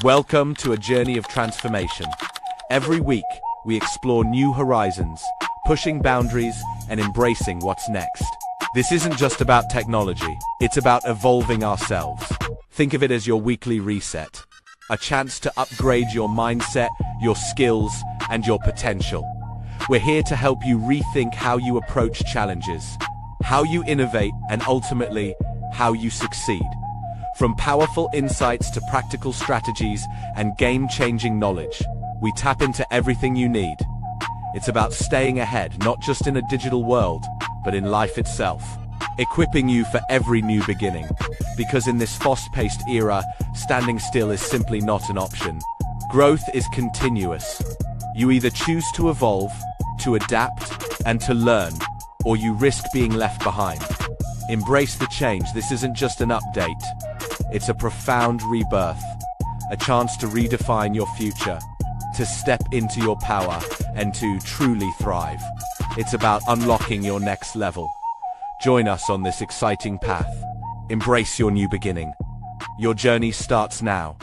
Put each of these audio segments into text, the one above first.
Welcome to a journey of transformation. Every week, we explore new horizons, pushing boundaries and embracing what's next. This isn't just about technology, it's about evolving ourselves. Think of it as your weekly reset, a chance to upgrade your mindset, your skills, and your potential. We're here to help you rethink how you approach challenges, how you innovate, and ultimately, how you succeed. From powerful insights to practical strategies and game-changing knowledge, we tap into everything you need. It's about staying ahead, not just in a digital world, but in life itself, equipping you for every new beginning. Because in this fast-paced era, standing still is simply not an option. Growth is continuous. You either choose to evolve, to adapt, and to learn, or you risk being left behind. Embrace the change. This isn't just an update. It's a profound rebirth, a chance to redefine your future, to step into your power, and to truly thrive. It's about unlocking your next level. Join us on this exciting path. Embrace your new beginning. Your journey starts now.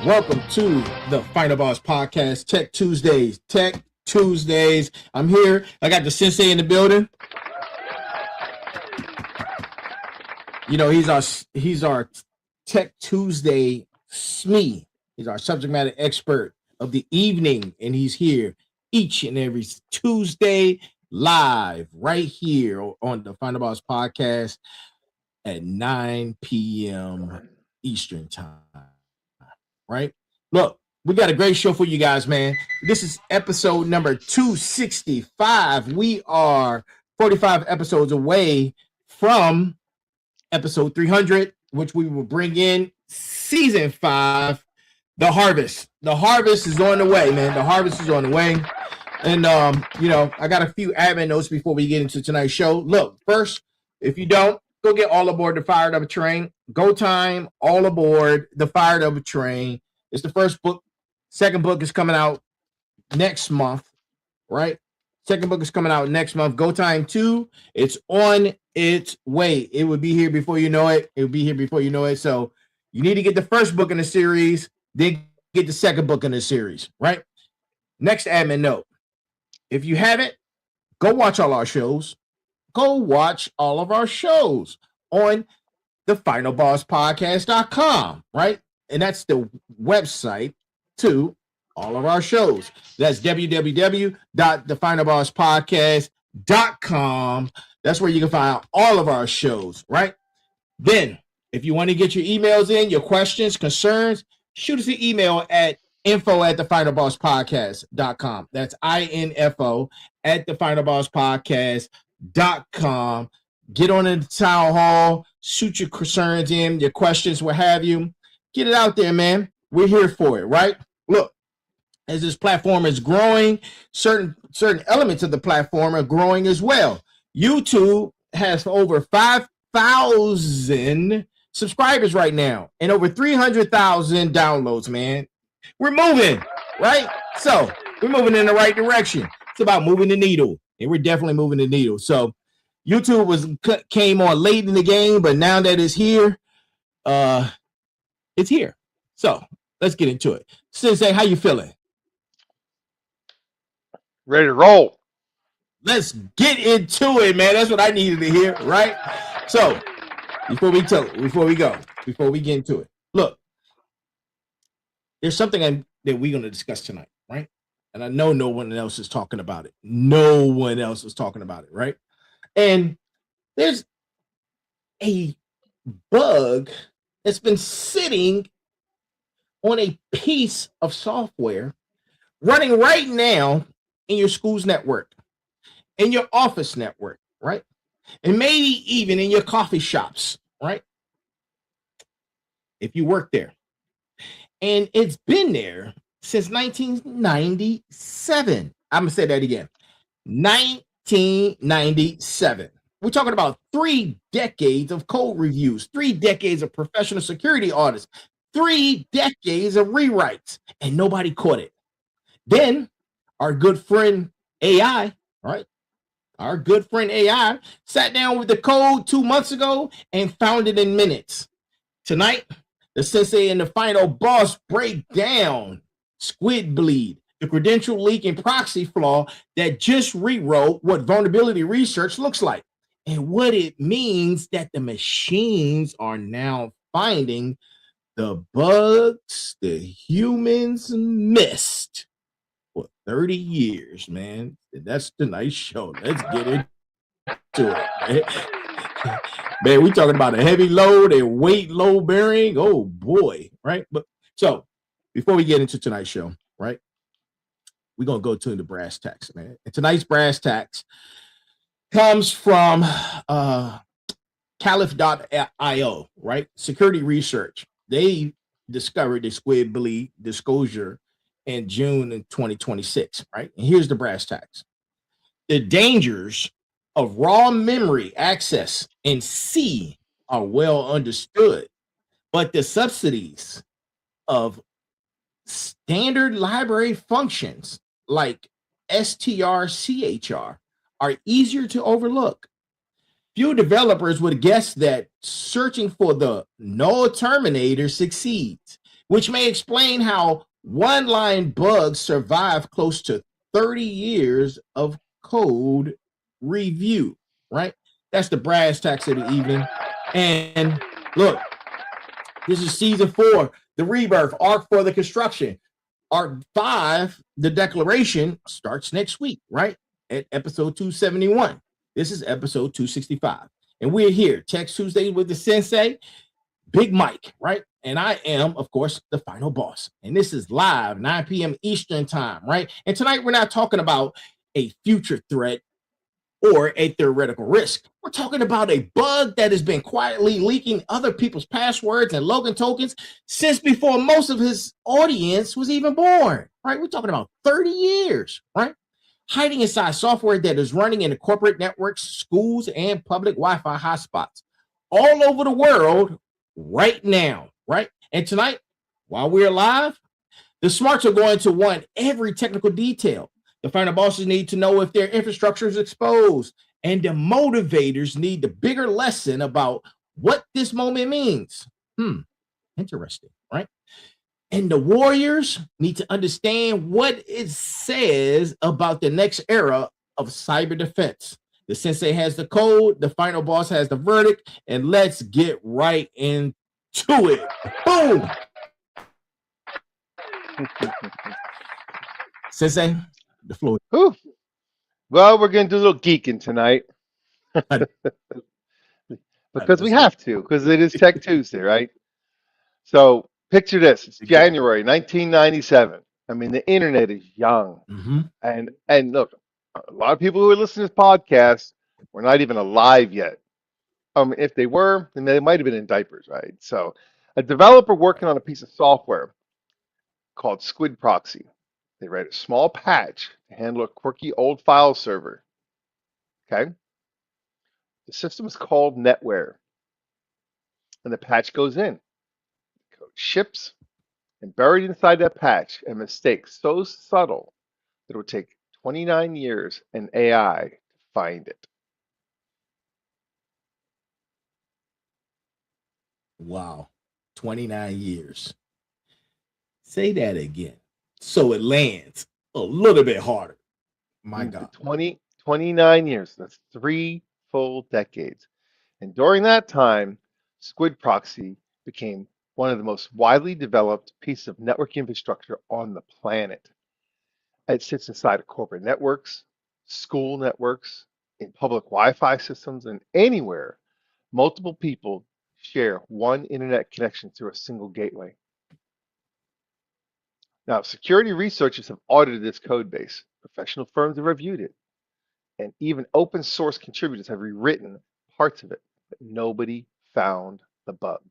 Welcome to the Final Boss Podcast, Tech Tuesdays. I'm here. I got the Sensei in the building. You know, he's our Tech Tuesday SME. He's our subject matter expert of the evening, and he's here each and every Tuesday live right here on the Final Boss Podcast at 9 p.m. Eastern time. Right? Look, we got a great show for you guys, man. This is episode number 265. We are 45 episodes away from episode 300, which we will bring in season 5, The Harvest. The harvest is on the way, man. The harvest is on the way. And, you know, I got a few admin notes before we get into tonight's show. Look, first, if you don't, go get All Aboard the Fired Up Train. Go time, All Aboard the Fired Up Train. It's the first book. Second book is coming out next month, right? Second book is coming out next month. Go Time 2, it's on its way. It will be here before you know it. It will be here before you know it. So you need to get the first book in the series, then get the second book in the series, right? Next admin note. If you haven't, go watch all our shows. Go watch all of our shows on thefinalbosspodcast.com, right? And that's the website to all of our shows. That's www.thefinalbosspodcast.com. That's where you can find all of our shows, right? Then, if you want to get your emails in, your questions, concerns, shoot us an email at info@thefinalbosspodcast.com. That's info at thefinalbosspodcast.com. Get on in the town hall, shoot your concerns in, your questions, what have you. Get it out there, man. We're here for it, right? Look, as this platform is growing, certain elements of the platform are growing as well. YouTube has over 5,000 subscribers right now and over 300,000 downloads, man. We're moving, right? So we're moving in the right direction. It's about moving the needle, and we're definitely moving the needle. So YouTube came on late in the game, but now that it's here, it's here. So let's get into it. Sensei, how you feeling? Ready to roll. Let's get into it, man. That's what I needed to hear, right? So before we get into it, look, there's something that we're going to discuss tonight, right? And I know no one else is talking about it. No one else is talking about it, right? And there's a bug that's been sitting on a piece of software running right now in your school's network, in your office network, right? And maybe even in your coffee shops, right? If you work there. And it's been there since 1997. I'm going to say that again. 1997. We're talking about 3 decades of code reviews, 3 decades of professional security audits, 3 decades of rewrites, and nobody caught it. Then our good friend AI, right? Our good friend AI sat down with the code 2 months ago and found it in minutes. Tonight, the sensei and the final boss break down Squidbleed, the credential-leaking proxy flaw that just rewrote what vulnerability research looks like and what it means that the machines are now finding the bugs the humans missed for 30 years, man. That's tonight's show. Let's get into it, man. Man, we talking about a heavy load and weight load bearing. Oh boy, right? But so before we get into tonight's show, right? We're gonna go to the brass tacks, man. And tonight's brass tacks comes from Caliph.io, right? Security research. They discovered the Squidbleed disclosure in June of 2026, right? And here's the brass tacks. The dangers of raw memory access in C are well understood, but the subsidies of standard library functions like strchr are easier to overlook. Few developers would guess that searching for the null terminator succeeds, which may explain how one-line bugs survive close to 30 years of code review, right? That's the brass tacks of the evening. And look, this is season 4, the rebirth arc for the construction. Arc 5, the declaration, starts next week, right? At episode 271. This is episode 265. And we're here, Tech Tuesday with the Sensei, Big Mike, right? And I am, of course, the final boss. And this is live, 9 p.m. Eastern time, right? And tonight we're not talking about a future threat or a theoretical risk. We're talking about a bug that has been quietly leaking other people's passwords and login tokens since before most of his audience was even born, right? We're talking about 30 years, right? Hiding inside software that is running in the corporate networks, schools, and public Wi-Fi hotspots all over the world right now, right? And tonight, while we're live, the smarts are going to want every technical detail. The final bosses need to know if their infrastructure is exposed, and the motivators need the bigger lesson about what this moment means. Interesting, right? And the warriors need to understand what it says about the next era of cyber defense. The sensei has the code, the final boss has the verdict, and let's get right into it. Boom! Sensei, the floor. Whew. Well, we're going to do a little geeking tonight because we have to, because it is Tech Tuesday, right? So picture this. It's January 1997. I mean, the internet is young. And look, a lot of people who are listening to this podcast were not even alive yet. If they were, then they might have been in diapers, right? So a developer working on a piece of software called Squid Proxy. They write a small patch to handle a quirky old file server. Okay? The system is called NetWare. And the patch goes in. The code ships, and buried inside that patch, a mistake so subtle that it would take 29 years and AI to find it. Wow. 29 years. Say that again. So it lands a little bit harder. My God. 29 years. That's 3 full decades. And during that time, Squid Proxy became one of the most widely developed pieces of network infrastructure on the planet. It sits inside of corporate networks, school networks, in public Wi-Fi systems, and anywhere multiple people share one internet connection through a single gateway. Now, security researchers have audited this code base. Professional firms have reviewed it. And even open source contributors have rewritten parts of it, but nobody found the bug.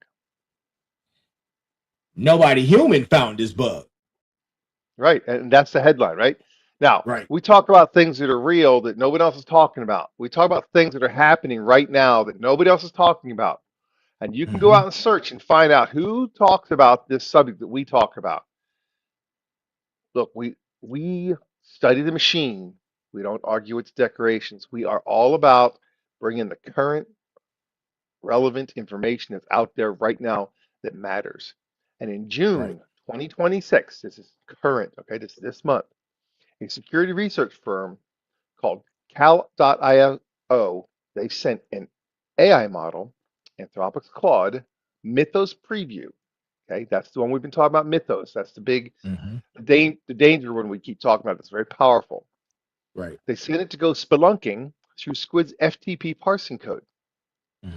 Nobody human found this bug. Right, and that's the headline, right? Now, Right. we talk about things that are real that nobody else is talking about. We talk about things that are happening right now that nobody else is talking about. And you can go out and search and find out who talks about this subject that we talk about. Look, we study the machine. We don't argue its decorations. We are all about bringing the current relevant information that's out there right now that matters. And in June 2026, this is current, okay, this month, a security research firm called Cal.io, they sent an AI model, Anthropic's Claude, Mythos preview. Okay, that's the one we've been talking about, Mythos. That's the big, the danger one we keep talking about. It's very powerful. Right. They sent it to go spelunking through Squid's FTP parsing code.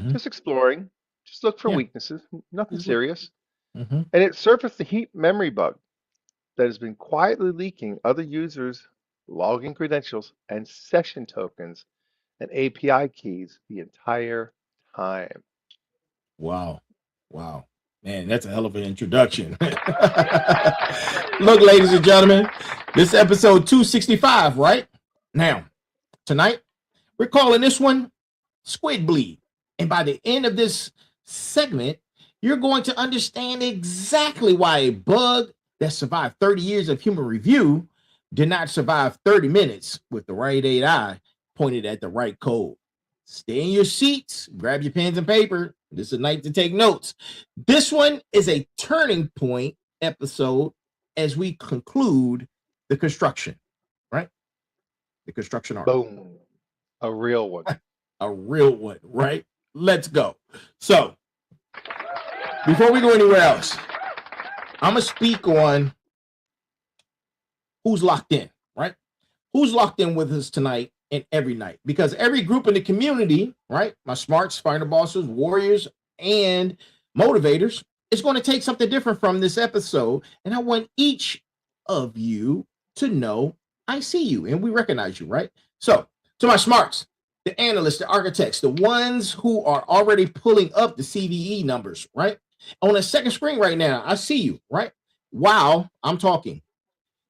Just exploring, just look for weaknesses, nothing serious. And it surfaced a heap memory bug that has been quietly leaking other users' login credentials and session tokens and API keys the entire time. Wow. Wow. Man, that's a hell of an introduction. Look, ladies and gentlemen, this is episode 265, right? Now, tonight, we're calling this one Squidbleed. And by the end of this segment, you're going to understand exactly why a bug that survived 30 years of human review did not survive 30 minutes with the right AI pointed at the right code. Stay in your seats, grab your pens and paper. This is a night to take notes. This one is a turning point episode as we conclude the construction, right? The construction arc. Boom. A real one. A real one, right? Let's go. So, before we go anywhere else, I'm going to speak on who's locked in, right? Who's locked in with us tonight and every night? Because every group in the community, right? My smarts, finder bosses, warriors, and motivators is going to take something different from this episode. And I want each of you to know I see you and we recognize you, right? So, to my smarts, the analysts, the architects, the ones who are already pulling up the CVE numbers, right? On the second screen right now, I see you, right? While I'm talking.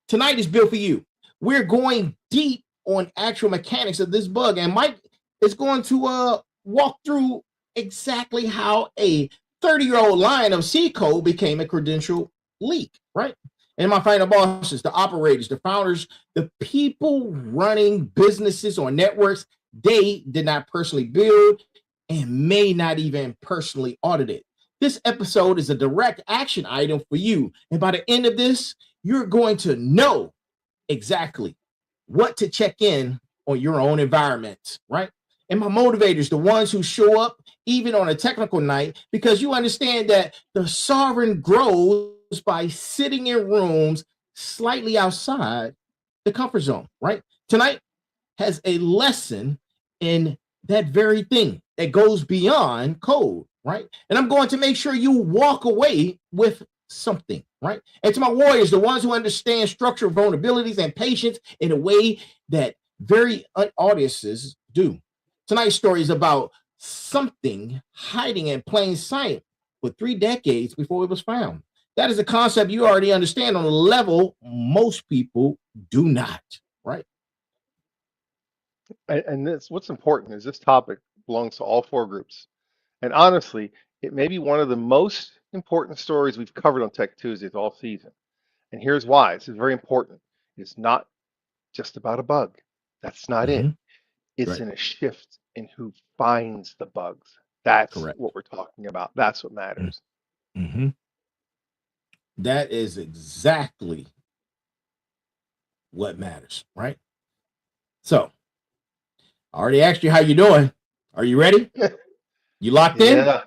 Tonight is built for you. We're going deep on actual mechanics of this bug, and Mike is going to walk through exactly how a 30-year-old line of C code became a credential leak, right? And my final bosses, the operators, the founders, the people running businesses or networks, they did not personally build and may not even personally audit it. This episode is a direct action item for you. And by the end of this, you're going to know exactly what to check in on your own environment, right? And my motivators, the ones who show up even on a technical night, because you understand that the sovereign grows by sitting in rooms slightly outside the comfort zone, right? Tonight has a lesson in that very thing that goes beyond code, right? And I'm going to make sure you walk away with something, right? And to my warriors, the ones who understand structural vulnerabilities and patience in a way that very audiences do. Tonight's story is about something hiding in plain sight for 3 decades before it was found. That is a concept you already understand on a level most people do not, right? And this, what's important is this topic belongs to all 4 groups. And honestly, it may be one of the most important stories we've covered on Tech Tuesdays all season. And here's why. This is very important. It's not just about a bug. That's not it. It's in a shift in who finds the bugs. That's what we're talking about. That's what matters. That is exactly what matters, right? So, I already asked you how you doing. Are you ready? You locked in? Yeah,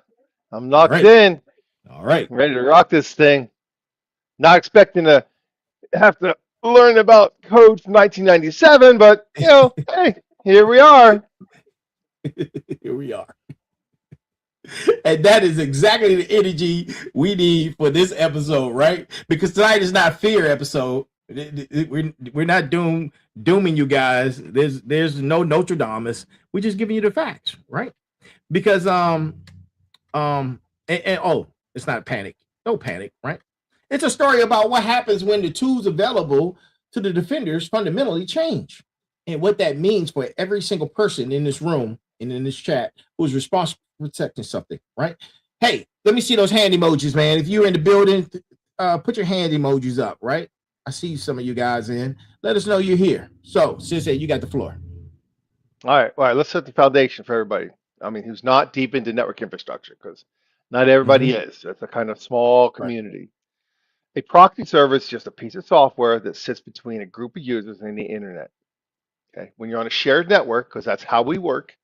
I'm locked in. All right. I'm ready to rock this thing. Not expecting to have to learn about code from 1997, but, you know, hey, here we are. Here we are. And that is exactly the energy we need for this episode, right? Because tonight is not fear episode. We're not dooming you guys. There's no Nostradamus. We're just giving you the facts, right? Because it's not panic. No panic, right? It's a story about what happens when the tools available to the defenders fundamentally change, and what that means for every single person in this room and in this chat who's responsible for protecting something, right? Hey, let me see those hand emojis, man. If you're in the building, put your hand emojis up, right? I see some of you guys in. let us know you're here. So, Sensei, you got the floor. All right. Let's set the foundation for everybody. I mean, who's not deep into network infrastructure, because not everybody is. It's a kind of small Right. community. A proxy server is just a piece of software that sits between a group of users and the internet. Okay. When you're on a shared network, because that's how we work,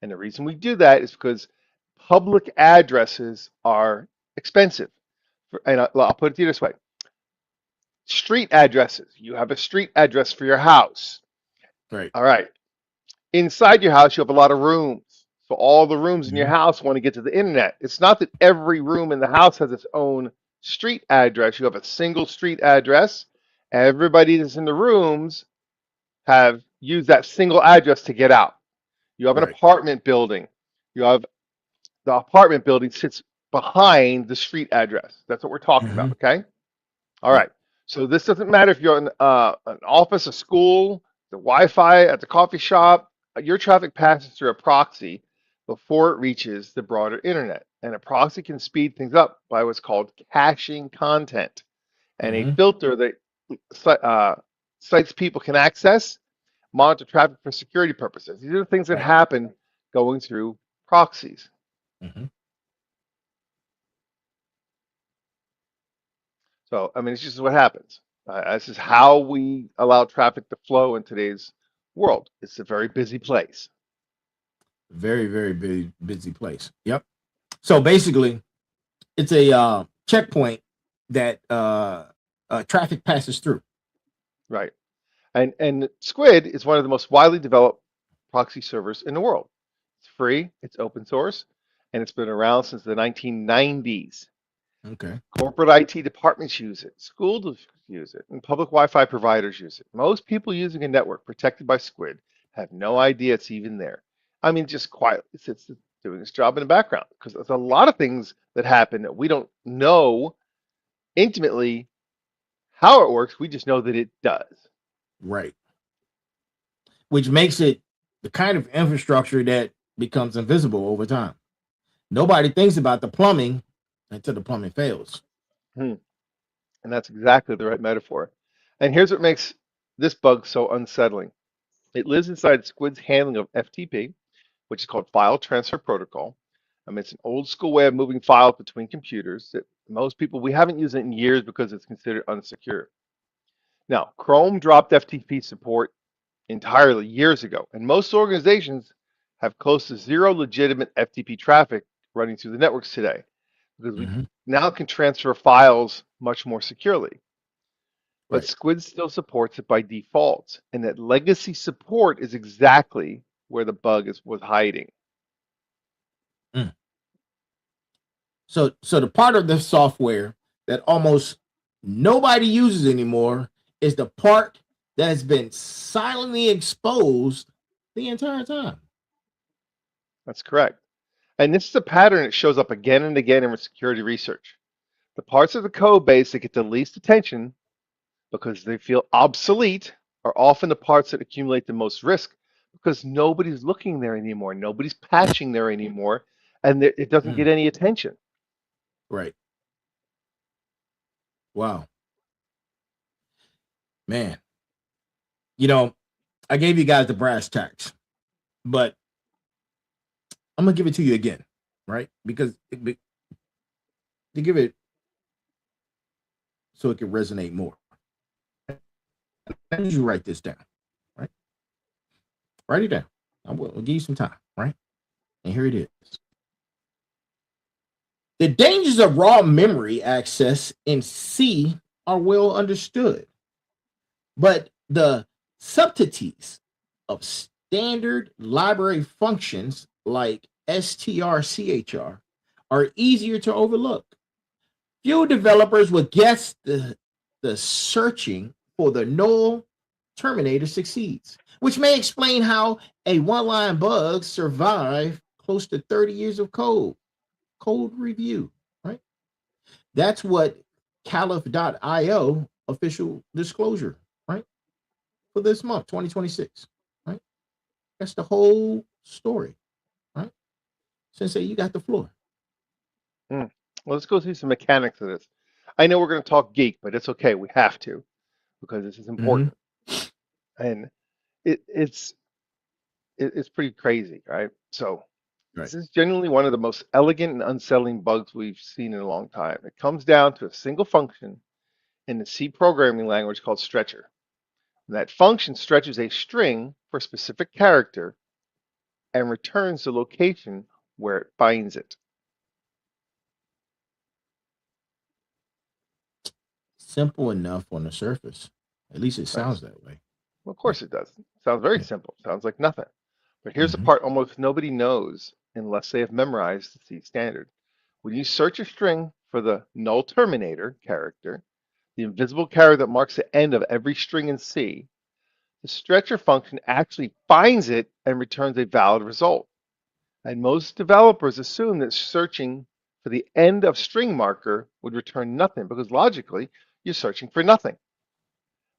and the reason we do that is because public addresses are expensive. And I'll put it to you this way. Street addresses. You have a street address for your house. Right. All right. Inside your house, you have a lot of rooms. So all the rooms in your house want to get to the internet. It's not that every room in the house has its own street address. You have a single street address. Everybody that's in the rooms have used that single address to get out. You have an Right. apartment building. You have the apartment building sits behind the street address. That's what we're talking about, okay? All right. So this doesn't matter if you're in an office, a school, the Wi-Fi at the coffee shop. Your traffic passes through a proxy before it reaches the broader internet. And a proxy can speed things up by what's called caching content, and a filter that sites people can access, monitor traffic for security purposes. These are the things that happen going through proxies. So, I mean, it's just what happens. This is how we allow traffic to flow in today's world. It's a very busy place. Very, very busy place. Yep. So basically, it's a checkpoint that traffic passes through. Right. And Squid is one of the most widely developed proxy servers in the world. It's free, it's open source, and it's been around since the 1990s. Okay. Corporate IT departments use it, schools use it, and public Wi-Fi providers use it. Most people using a network protected by Squid have no idea it's even there. I mean, just quietly, it's doing its job in the background, because there's a lot of things that happen that we don't know intimately how it works. We just know that it does. Right. Which makes it the kind of infrastructure that becomes invisible over time. Nobody thinks about the plumbing until the plumbing fails. And that's exactly the right metaphor. And here's what makes this bug so unsettling. It lives inside Squid's handling of FTP, which is called File Transfer Protocol. I mean, it's an old school way of moving files between computers that most people, we haven't used it in years because it's considered unsecure. Now, Chrome dropped FTP support entirely years ago, and most organizations have close to zero legitimate FTP traffic running through the networks today, because we now can transfer files much more securely. But Squid still supports it by default, and that legacy support is exactly where the bug was hiding. So the part of the software that almost nobody uses anymore is the part that has been silently exposed the entire time. That's correct. And this is a pattern that shows up again and again in security research. The parts of the code base that get the least attention because they feel obsolete are often the parts that accumulate the most risk, because nobody's looking there anymore. Nobody's patching there anymore, and it doesn't get any attention. Right. Wow. Man. You know, I gave you guys the brass tacks, but I'm going to give it to you again, right? Because to give it so it can resonate more. I need you to write this down, right? Write it down. I'll give you some time, right? And here it is. The dangers of raw memory access in C are well understood, but the subtleties of standard library functions like strchr are easier to overlook. Few developers will guess the searching for the null terminator succeeds, which may explain how a one-line bug survived close to 30 years of code review, right? That's what caliph.io official disclosure, right? For this month, 2026, right? That's the whole story, right? Sensei, you got the floor. Well, let's go through some mechanics of this. I know we're going to talk geek, but it's okay. We have to, because this is important. and it's pretty crazy, right? So Right. this is genuinely one of the most elegant and unsettling bugs we've seen in a long time. It comes down to a single function in the C programming language called stretcher. That function stretches a string for a specific character and returns the location where it finds it. Simple enough on the surface. At least it Right? sounds that way. Well, of course it does. Sounds very Yeah. simple. Sounds like nothing. But here's the Hmm. part almost nobody knows unless they have memorized the C standard. When you search a string for the null terminator character, the invisible character that marks the end of every string in C, the stretcher function actually finds it and returns a valid result. And most developers assume that searching for the end of string marker would return nothing because logically you're searching for nothing.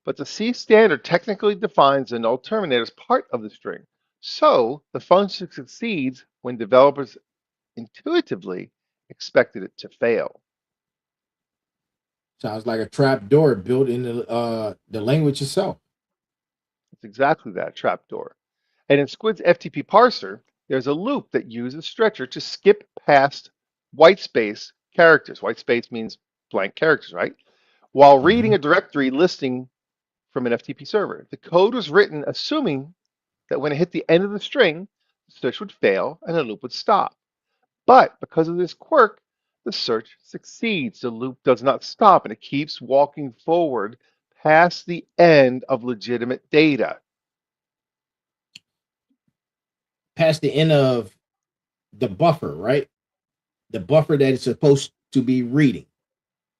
But the C standard technically defines the null terminator as part of the string. So the function succeeds when developers intuitively expected it to fail. Sounds like a trap door built in the language itself. It's exactly that trapdoor. And in Squid's FTP parser, there's a loop that uses stretcher to skip past white space characters. White space means blank characters, right? While reading Hmm. a directory listing from an FTP server. The code was written assuming that when it hit the end of the string, the search would fail and the loop would stop. But because of this quirk, the search succeeds. The loop does not stop and it keeps walking forward past the end of legitimate data. Past the end of the buffer, right? The buffer that it's supposed to be reading.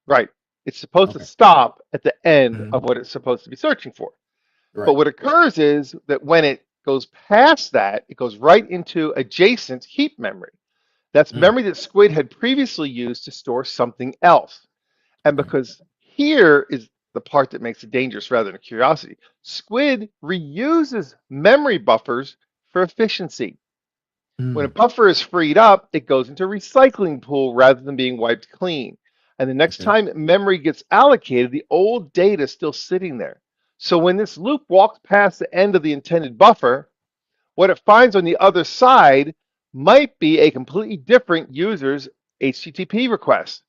Right. It's supposed to Okay. stop at the end Hmm. of what it's supposed to be searching for. But Right. what occurs is that when it goes past that, it goes right into adjacent heap memory. That's Mm. memory that Squid had previously used to store something else. And Okay. because here is the part that makes it dangerous rather than a curiosity, Squid reuses memory buffers for efficiency. When a Mm. buffer is freed up, it goes into a recycling pool rather than being wiped clean. And the next Okay. time memory gets allocated, the old data is still sitting there. So when this loop walks past the end of the intended buffer, what it finds on the other side might be a completely different user's HTTP request,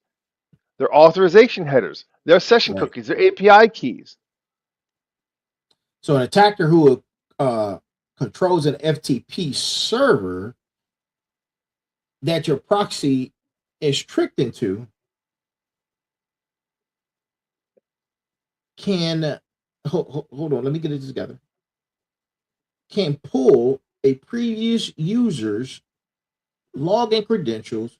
their authorization headers, their session Right. cookies, their API keys. So an attacker who controls an FTP server that your proxy is tricked into can hold on. Let me get it together. Can pull a previous user's login credentials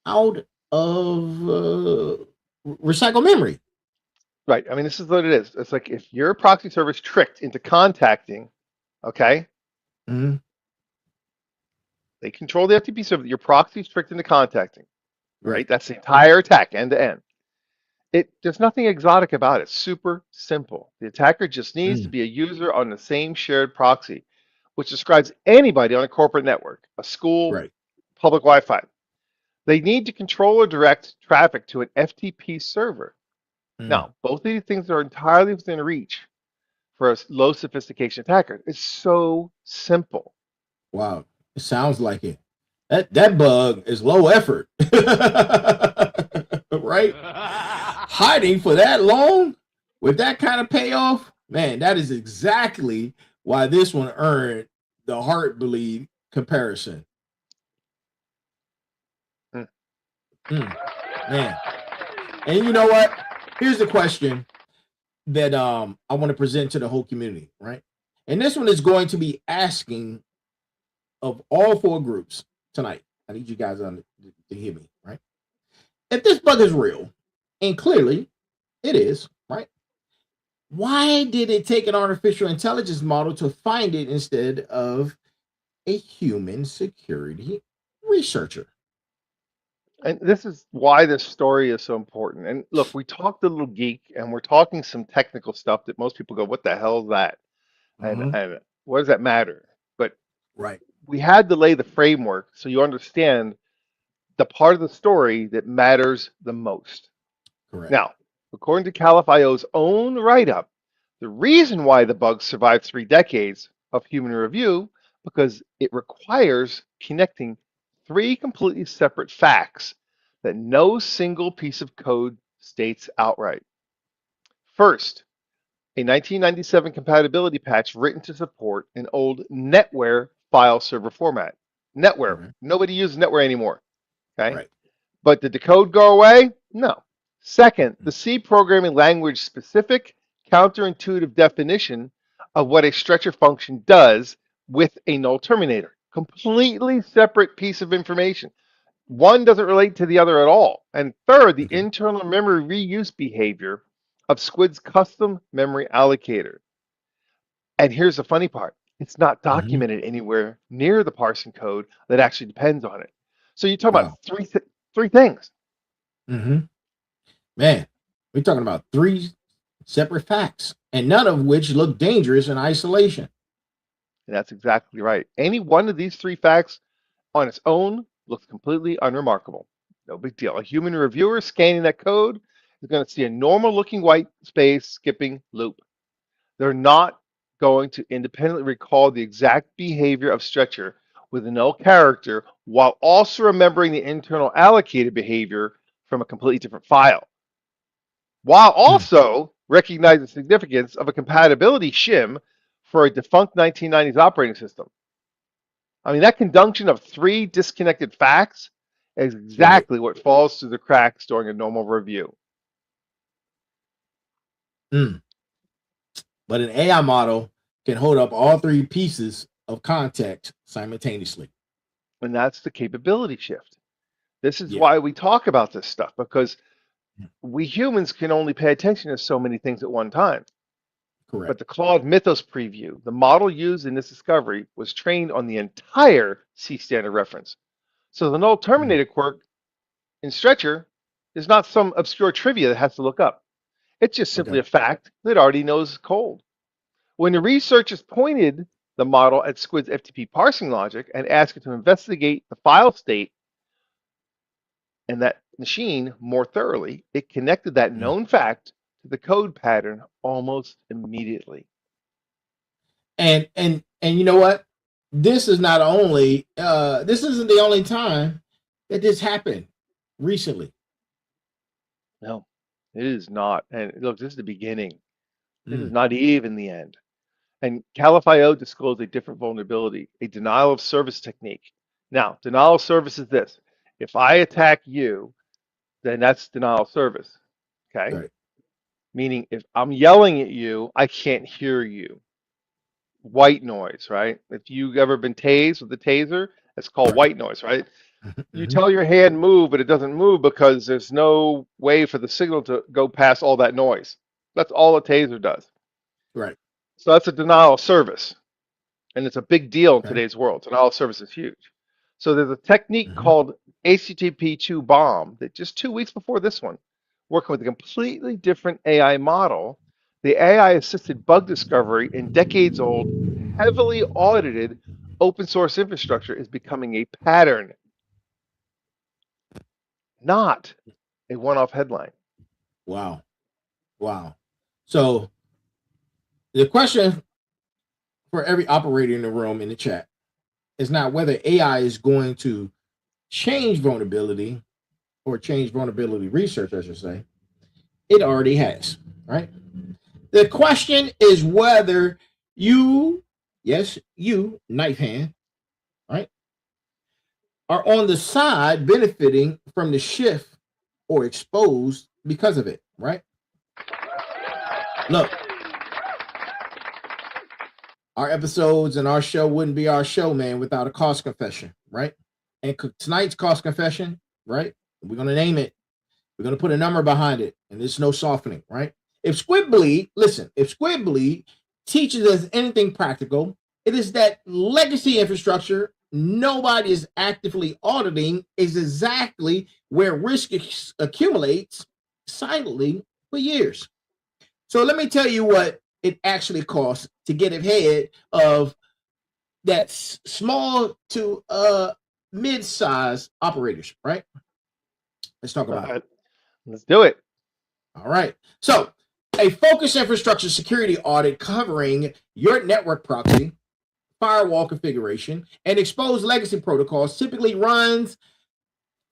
out of recycle memory. Right. I mean, this is what it is. It's like if your proxy service tricked into contacting, okay, Mhm. they control the FTP server, your proxy is tricked into contacting, Right. right? That's the entire attack end to end. There's nothing exotic about it. Super simple. The attacker just needs to Mm. be a user on the same shared proxy, which describes anybody on a corporate network, a school, Right. public Wi-Fi. They need to control or direct traffic to an FTP server. Mm. Now, both of these things are entirely within reach for a low sophistication attacker. It's so simple. Wow. It sounds like it. That bug is low effort. Right? Hiding for that long with that kind of payoff, man, that is exactly why this one earned the heartbleed comparison. Mm. Mm, man. And you know what? Here's the question that I want to present to the whole community, right? And this one is going to be asking of all four groups tonight. I need you guys to hear me, right? If this bug is real, and clearly it is, right? Why did it take an artificial intelligence model to find it instead of a human security researcher? And this is why this story is so important. And look, we talked a little geek and we're talking some technical stuff that most people go, what the hell is that? Mm-hmm. And what does that matter? But Right. we had to lay the framework so you understand the part of the story that matters the most. Correct. Now, according to Caliph.io's own write-up, The reason why the bug survived 3 decades of human review, because it requires connecting 3 completely separate facts that no single piece of code states outright. First, a 1997 compatibility patch written to support an old NetWare file server format. NetWare. Mm-hmm. Nobody uses NetWare anymore. Okay. Right. But did the code go away? No. Second, the C programming language specific counterintuitive definition of what a stretcher function does with a null terminator. Completely separate piece of information. One doesn't relate to the other at all. And third, the Okay. internal memory reuse behavior of Squid's custom memory allocator. And here's the funny part. It's not documented anywhere near the parsing code that actually depends on it. So you're talking about three things. Man, we're talking about 3 separate facts, and none of which look dangerous in isolation. And that's exactly right. Any one of these 3 facts on its own looks completely unremarkable. No big deal. A human reviewer scanning that code is going to see a normal looking white space skipping loop. They're not going to independently recall the exact behavior of stretcher with a null character while also remembering the internal allocated behavior from a completely different file, while also recognize the significance of a compatibility shim for a defunct 1990s operating system. I mean, that conjunction of 3 disconnected facts is exactly what falls through the cracks during a normal review. But an AI model can hold up all 3 pieces of context simultaneously. And that's the capability shift. This is why we talk about this stuff, because we humans can only pay attention to so many things at one time. Correct. But the Claude Mythos preview, the model used in this discovery, was trained on the entire C standard reference. So the null terminated quirk in stretcher is not some obscure trivia that has to look up. It's just simply a fact that already knows cold. When the researchers pointed the model at Squid's FTP parsing logic and asked it to investigate the file state and that machine more thoroughly, it connected that known fact to the code pattern almost immediately. And you know what? This is not only this isn't the only time that this happened recently. No, it is not. And look, this is the beginning. This is not even the end. And Calif.io disclosed a different vulnerability, a denial of service technique. Now, denial of service is this. If I attack you, then that's denial of service. Okay? Right. Meaning if I'm yelling at you, I can't hear you. White noise, right? If you've ever been tased with a taser, it's called white noise, right? You tell your hand move, but it doesn't move because there's no way for the signal to go past all that noise. That's all a taser does. Right. So that's a denial of service. And it's a big deal in today's world. Denial of service is huge. So there's a technique called HTTP2 bomb that just 2 weeks before this one, working with a completely different AI model, the AI-assisted bug discovery in decades-old, heavily audited open source infrastructure is becoming a pattern, not a one-off headline. Wow. So the question for every operator in the room in the chat is not whether AI is going to change vulnerability or change vulnerability research, I should say. It already has, right? The question is whether you, knife hand, right, are on the side benefiting from the shift or exposed because of it, right? Look, our episodes and our show wouldn't be our show, man, without a cost confession, right? And tonight's cost confession, right? We're going to name it. We're going to put a number behind it, and there's no softening, right? If Squidbleed teaches us anything practical, it is that legacy infrastructure nobody is actively auditing is exactly where risk accumulates silently for years. So let me tell you what it actually costs to get ahead of that small to mid-size operators, right? Let's talk about it. Let's do it. All right. So A focused infrastructure security audit covering your network proxy, firewall configuration, and exposed legacy protocols typically runs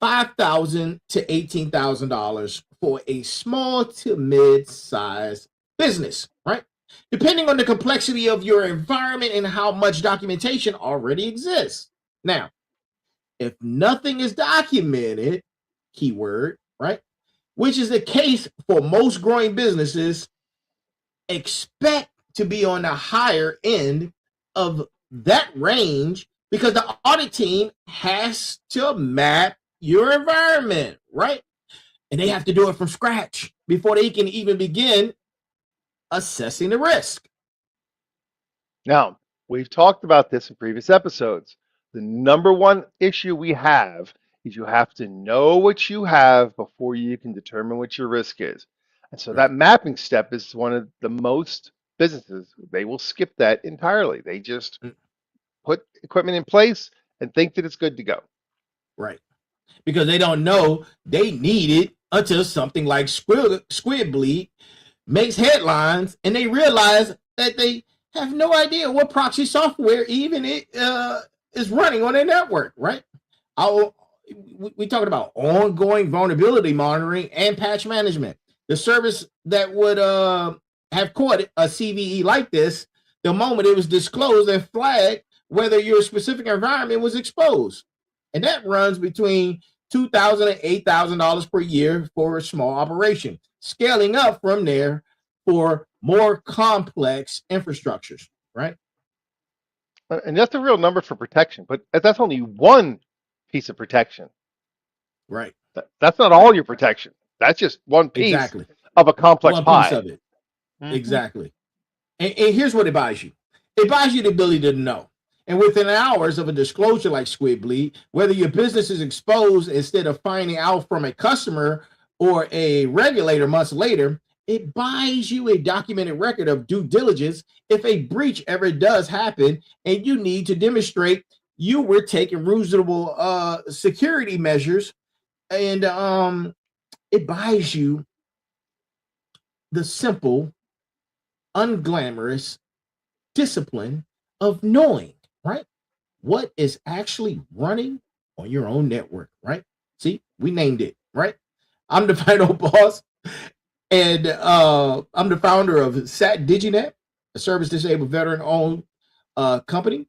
$5,000 to $18,000 for a small to mid-sized business, right? Depending on the complexity of your environment and how much documentation already exists. Now, if nothing is documented, keyword, right? Which is the case for most growing businesses, expect to be on the higher end of that range because the audit team has to map your environment, right? And they have to do it from scratch before they can even begin assessing the risk. Now, we've talked about this in previous episodes. The number one issue we have is you have to know what you have before you can determine what your risk is. And so that mapping step is one of the most businesses, they will skip that entirely. They just put equipment in place and think that it's good to go. Right. Because they don't know they need it until something like Squidbleed makes headlines and they realize that they have no idea what proxy software even is running on their network, right? We talking about ongoing vulnerability monitoring and patch management. The service that would have caught a CVE like this the moment it was disclosed and flagged whether your specific environment was exposed. And that runs between $2,000 and $8,000 per year for a small operation, scaling up from there for more complex infrastructures, right? And that's the real number for protection, but that's only one piece of protection. Right. That's not all your protection. That's just one piece of a complex one pie. Piece of it. Exactly. And here's what it buys you. It buys you the ability to know. And within hours of a disclosure like Squidbleed, whether your business is exposed instead of finding out from a customer or a regulator months later, it buys you a documented record of due diligence if a breach ever does happen and you need to demonstrate you were taking reasonable security measures. And it buys you the simple, unglamorous discipline of knowing, right, what is actually running on your own network, right? See, we named it, right? I'm the final boss, and I'm the founder of SAT DigiNet, a service-disabled veteran-owned company.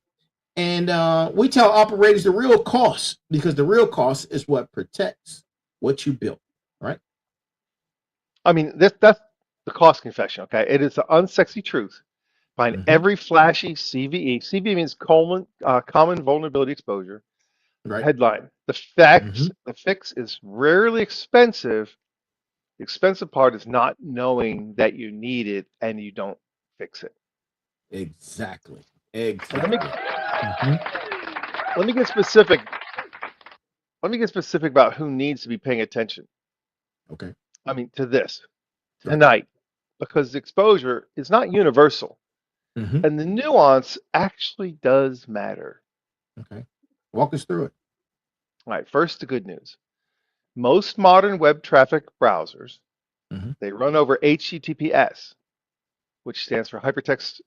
And we tell operators the real cost, because the real cost is what protects what you built, right? I mean, that's the cost confession, okay? It is the unsexy truth behind every flashy CVE. CVE means common vulnerability exposure. Right. Headline. The fix is rarely expensive. The expensive part is not knowing that you need it and you don't fix it. Exactly. Let me get specific. Let me get specific about who needs to be paying attention. Okay. I mean, to this tonight, because exposure is not universal, and the nuance actually does matter. Okay. Walk us through it. All right. First, the good news. Most modern web traffic browsers, they run over HTTPS, which stands for hypertext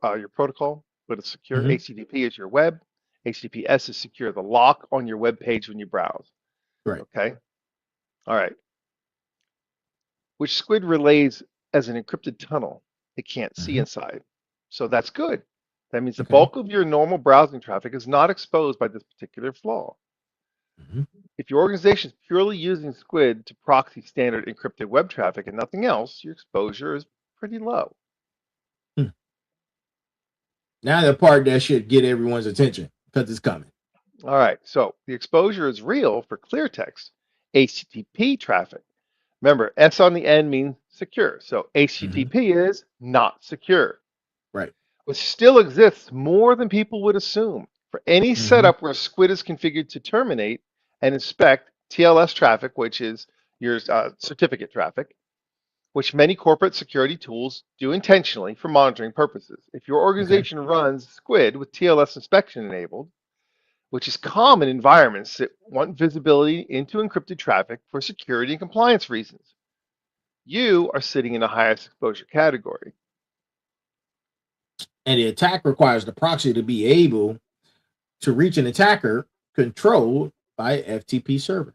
your protocol, but it's secure. HTTP is your web. HTTPS is secure, the lock on your web page when you browse. Right. Okay. All right. Which Squid relays as an encrypted tunnel. It can't see inside. So that's good. That means the bulk of your normal browsing traffic is not exposed by this particular flaw. If your organization is purely using Squid to proxy standard encrypted web traffic and nothing else, your exposure is pretty low. Now the part that should get everyone's attention because it's coming. All right, so the exposure is real for clear text HTTP traffic. Remember, S on the end means secure. So HTTP is not secure. Right. Which still exists more than people would assume. For any setup where Squid is configured to terminate and inspect TLS traffic, which is your certificate traffic, which many corporate security tools do intentionally for monitoring purposes. If your organization runs Squid with TLS inspection enabled, which is common in environments that want visibility into encrypted traffic for security and compliance reasons. you are sitting in the highest exposure category. And the attack requires the proxy to be able to reach an attacker controlled by FTP server.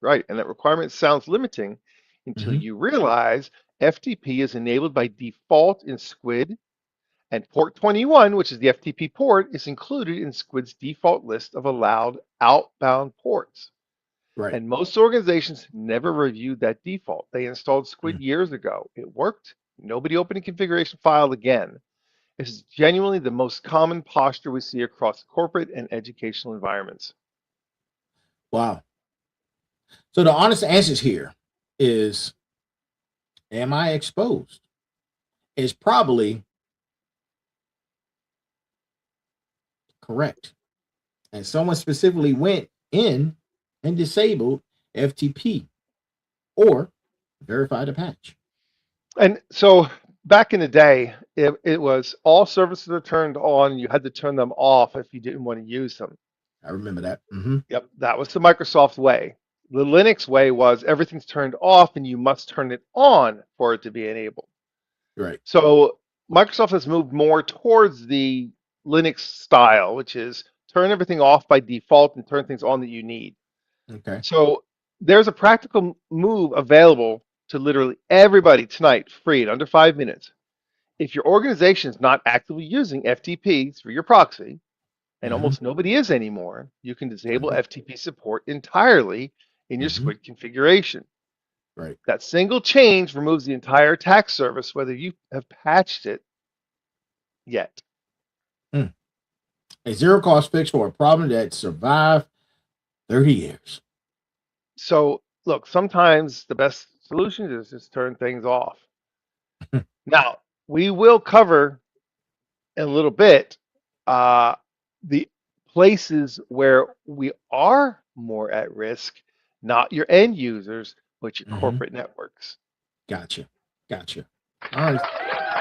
Right. And that requirement sounds limiting until you realize FTP is enabled by default in Squid, and port 21, which is the FTP port, is included in Squid's default list of allowed outbound ports. Right. And most organizations never reviewed that default. They installed Squid years ago. It worked. Nobody opened a configuration file again. This is genuinely the most common posture we see across corporate and educational environments. Wow. So the honest answers here is, am I exposed? Is probably correct. And someone specifically went in and disabled FTP or verified a patch. And so back in the day, it was all services are turned on. You had to turn them off if you didn't want to use them. I remember that. Yep, that was the Microsoft way. The Linux way was everything's turned off and you must turn it on for it to be enabled. Right. So Microsoft has moved more towards the Linux style, which is turn everything off by default and turn things on that you need. Okay. So there's a practical move available to literally everybody tonight, free in under 5 minutes. If your organization is not actively using FTP through your proxy, and almost nobody is anymore, you can disable FTP support entirely in your Squid configuration. Right. That single change removes the entire attack service, whether you have patched it yet. A zero cost fix for a problem that survived 30 years. So look, sometimes the best solution is just turn things off. Now, we will cover in a little bit the places where we are more at risk, not your end users, but your corporate networks. Gotcha. All right.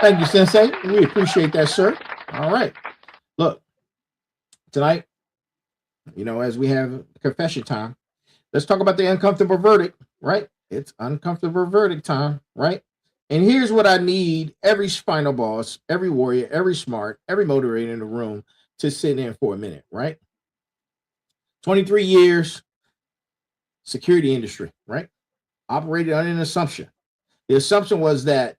Thank you, Sensei. We appreciate that, sir. All right. Look, tonight, as we have confession time, let's talk about the uncomfortable verdict, right? It's uncomfortable verdict time, right? And here's what I need every final boss, every warrior, every smart, every motivator in the room to sit in for a minute, right? 23 years, security industry, right? Operated under an assumption. The assumption was that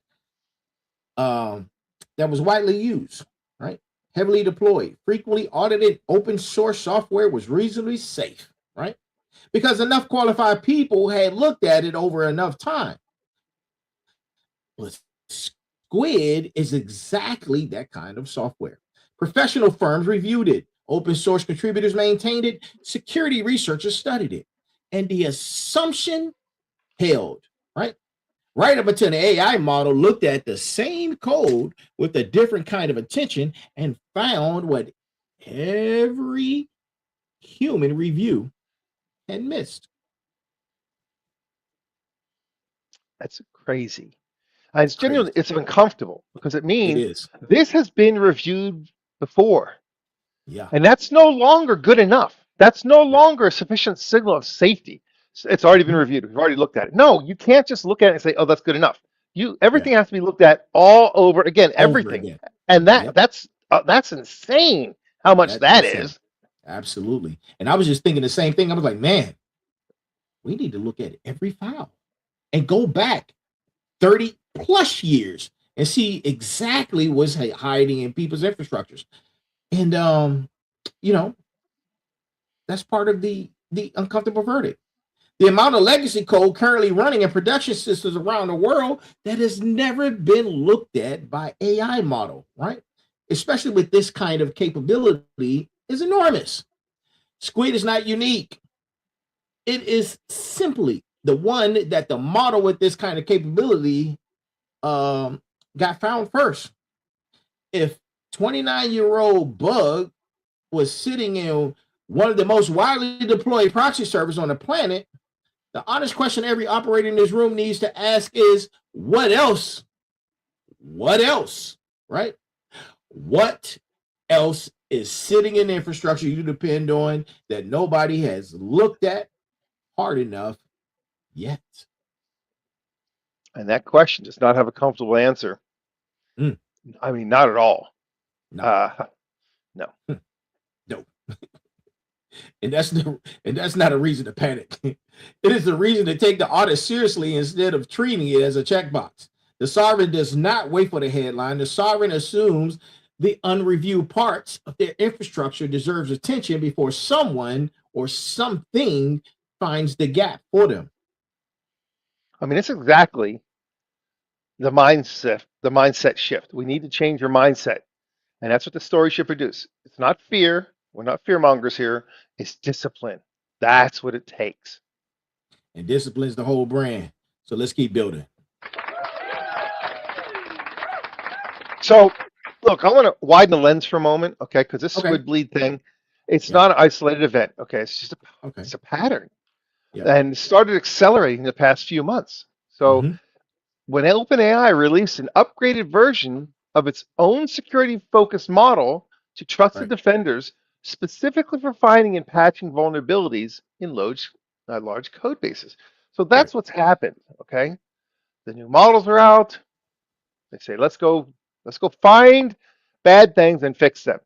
that was widely used, right? Heavily deployed, frequently audited open source software was reasonably safe, right? Because enough qualified people had looked at it over enough time. But Squid is exactly that kind of software. Professional firms reviewed it. Open source contributors maintained it. Security researchers studied it. And the assumption held, right? Right up until the AI model looked at the same code with a different kind of attention and found what every human review had missed. That's crazy. It's genuinely, it's uncomfortable because it means this has been reviewed before. Yeah. And that's no longer good enough. That's no longer a sufficient signal of safety. It's already been reviewed. We've already looked at it. No, you can't just look at it and say, oh, that's good enough. Everything has to be looked at all over again, everything. And that's insane how much that is. Absolutely. And I was just thinking the same thing. I was like, man, we need to look at every file and go back 30 plus years and see exactly what's hiding in people's infrastructures. And that's part of the uncomfortable verdict. The amount of legacy code currently running in production systems around the world that has never been looked at by AI model, right? Especially with this kind of capability, is enormous. Squid is not unique. It is simply the one that the model with this kind of capability got found first. If 29-year-old bug was sitting in one of the most widely deployed proxy servers on the planet, the honest question every operator in this room needs to ask is, what else? What else, right? What else is sitting in the infrastructure you depend on that nobody has looked at hard enough yet? And that question does not have a comfortable answer. Mm. I mean, not at all. No. No. No. And that's not a reason to panic. It is a reason to take the audit seriously instead of treating it as a checkbox. The sovereign does not wait for the headline. The sovereign assumes the unreviewed parts of their infrastructure deserves attention before someone or something finds the gap for them. I mean, it's exactly the mindset shift. We need to change your mindset. And that's what the story should produce. It's not fear. We're not fear mongers here. It's discipline. That's what it takes. And discipline's the whole brand. So let's keep building. So, look, I want to widen the lens for a moment, okay? Because this Squidbleed thing, it's not an isolated event, okay? It's just it's a pattern. And it started accelerating the past few months. So when OpenAI released an upgraded version of its own security-focused model to trusted defenders, specifically for finding and patching vulnerabilities in large code bases. So that's what's happened, okay? The new models are out. They say, let's go find bad things and fix them.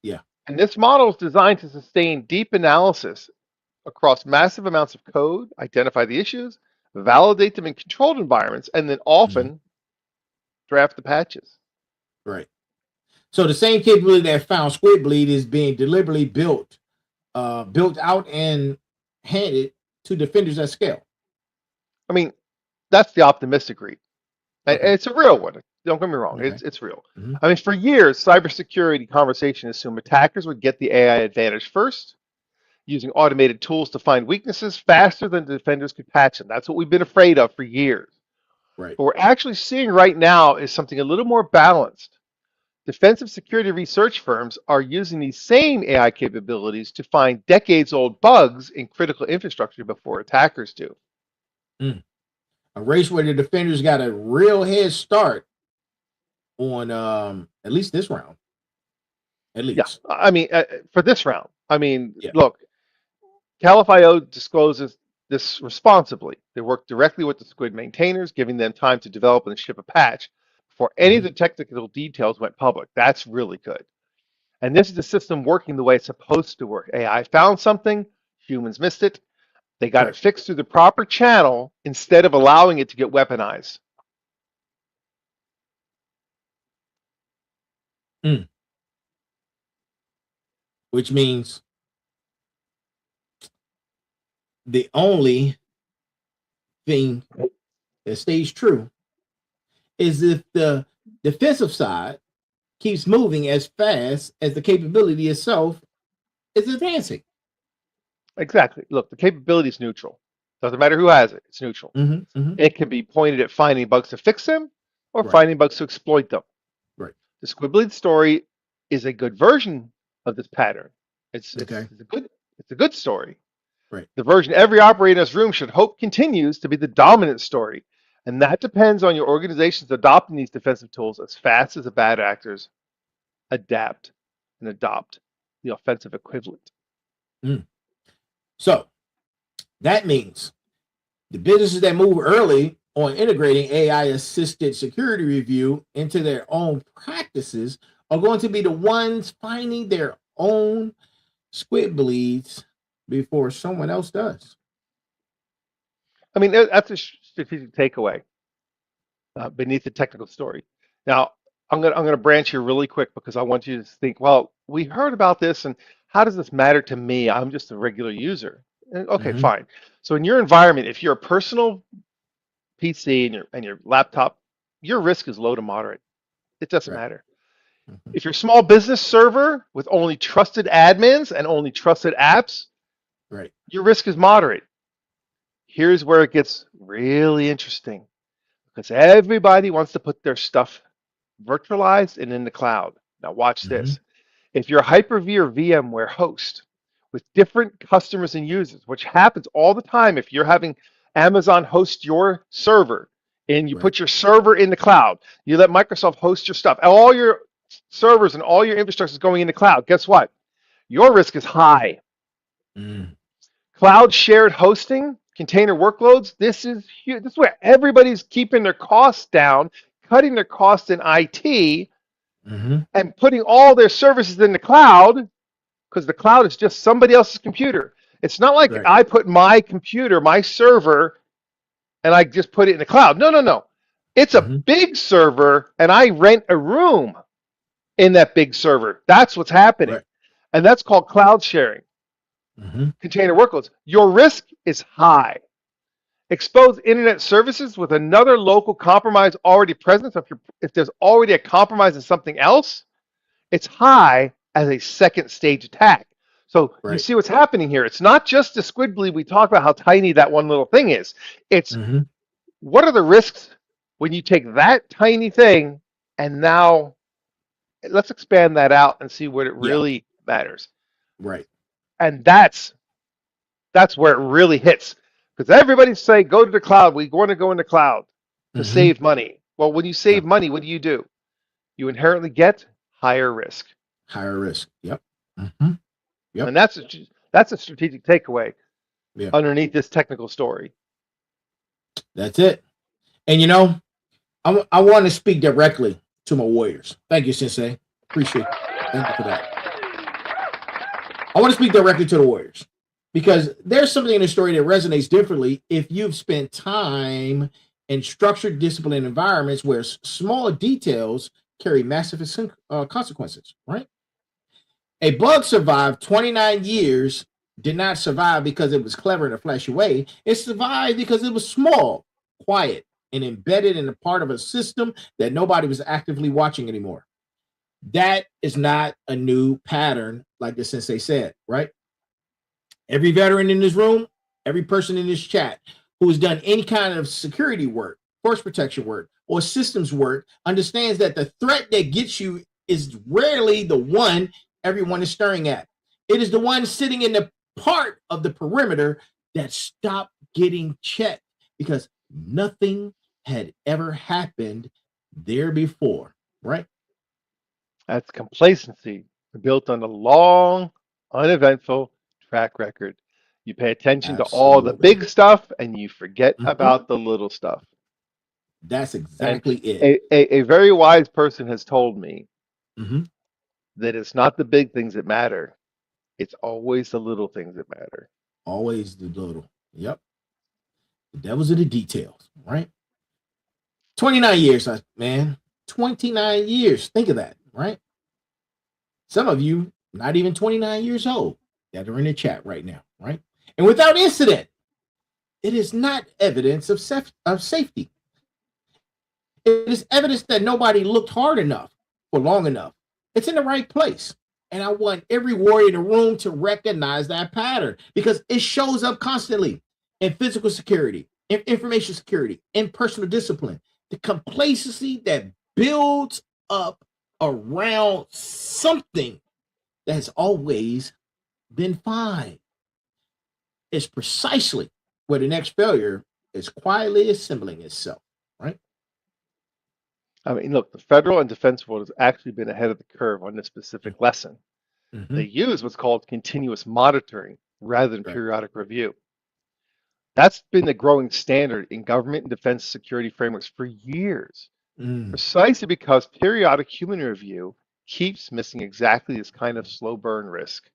Yeah. And this model is designed to sustain deep analysis across massive amounts of code, identify the issues, validate them in controlled environments, and then often draft the patches. Right. So the same capability that found Squidbleed is being deliberately built out and handed to defenders at scale. I mean, that's the optimistic read. And it's a real one. Don't get me wrong. It's real. I mean, for years, cybersecurity conversation assumed attackers would get the AI advantage first, using automated tools to find weaknesses faster than defenders could patch them. That's what we've been afraid of for years. Right. What we're actually seeing right now is something a little more balanced. Defensive security research firms are using these same AI capabilities to find decades-old bugs in critical infrastructure before attackers do. A race where the defenders got a real head start on at least this round. At least. Yeah. I mean, for this round. I mean, look, Caliph.io discloses this responsibly. They work directly with the Squid maintainers, giving them time to develop and ship a patch before any of the technical details went public. That's really good. And this is the system working the way it's supposed to work. AI found something, humans missed it. They got it fixed through the proper channel instead of allowing it to get weaponized. Which means the only thing that stays true is if the defensive side keeps moving as fast as the capability itself is advancing. Exactly. Look, the capability is neutral. Doesn't matter who has it. It's neutral. It can be pointed at finding bugs to fix them or finding bugs to exploit them. Right. The Squidbleed story is a good version of this pattern. It's a good story. Right. The version every operator in this room should hope continues to be the dominant story. And that depends on your organizations adopting these defensive tools as fast as the bad actors adapt and adopt the offensive equivalent. So that means the businesses that move early on integrating AI-assisted security review into their own practices are going to be the ones finding their own Squidbleeds before someone else does. I mean, that's a strategic takeaway beneath the technical story. Now, I'm gonna branch here really quick because I want you to think, well, we heard about this, and how does this matter to me? I'm just a regular user. Okay, fine. So in your environment, if you're a personal PC and your laptop, your risk is low to moderate. It doesn't matter. If you're a small business server with only trusted admins and only trusted apps, your risk is moderate. Here's where it gets really interesting, because everybody wants to put their stuff virtualized and in the cloud. Now watch this. If you're a Hyper-V or VMware host with different customers and users, which happens all the time if you're having Amazon host your server and you put your server in the cloud, you let Microsoft host your stuff, all your servers and all your infrastructure is going in the cloud, guess what? Your risk is high. Cloud shared hosting container workloads, this is huge. This is where everybody's keeping their costs down, cutting their costs in IT, and putting all their services in the cloud, because the cloud is just somebody else's computer. It's not like Right. I put my computer, my server, and I just put it in the cloud. No, no, no. It's a big server, and I rent a room in that big server. That's what's happening. Right. And that's called cloud sharing. Container workloads. Your risk is high. Expose internet services with another local compromise already present. So if there's already a compromise in something else, it's high as a second stage attack. So you see what's happening here. It's not just the Squidbleed. We talk about how tiny that one little thing is. It's what are the risks when you take that tiny thing and now let's expand that out and see what it really matters. Right. And that's where it really hits. Because everybody's saying, go to the cloud. We want to go in the cloud to save money. Well, when you save money, what do? You inherently get higher risk. Higher risk. Yep. And that's a strategic takeaway underneath this technical story. That's it. And you know, I want to speak directly to my warriors. Thank you, Sensei. Appreciate it. Thank you for that. I want to speak directly to the warriors because there's something in the story that resonates differently if you've spent time in structured, disciplined environments where small details carry massive consequences, right? A bug survived 29 years, did not survive because it was clever in a flashy way. It survived because it was small, quiet, and embedded in a part of a system that nobody was actively watching anymore. That is not a new pattern, like the Sensei said, right? Every veteran in this room, every person in this chat who has done any kind of security work, force protection work, or systems work understands that the threat that gets you is rarely the one everyone is staring at. It is the one sitting in the part of the perimeter that stopped getting checked because nothing had ever happened there before, right? That's complacency built on a long, uneventful track record. You pay attention to all the big stuff and you forget about the little stuff. That's exactly it. A very wise person has told me that it's not the big things that matter. It's always the little things that matter. Always the little. Yep. The devil's in the details, right? 29 years, man. 29 years. Think of that, right? Some of you, not even 29 years old, that are in the chat right now, right? And without incident, it is not evidence of safety. It is evidence that nobody looked hard enough for long enough. It's in the right place. And I want every warrior in the room to recognize that pattern because it shows up constantly in physical security, in information security, in personal discipline. The complacency that builds up around something that has always been fine is precisely where the next failure is quietly assembling itself, right? I mean, look, the federal and defense world has actually been ahead of the curve on this specific lesson. They use what's called continuous monitoring rather than periodic review. That's been the growing standard in government and defense security frameworks for years, precisely because periodic human review keeps missing exactly this kind of slow burn risk.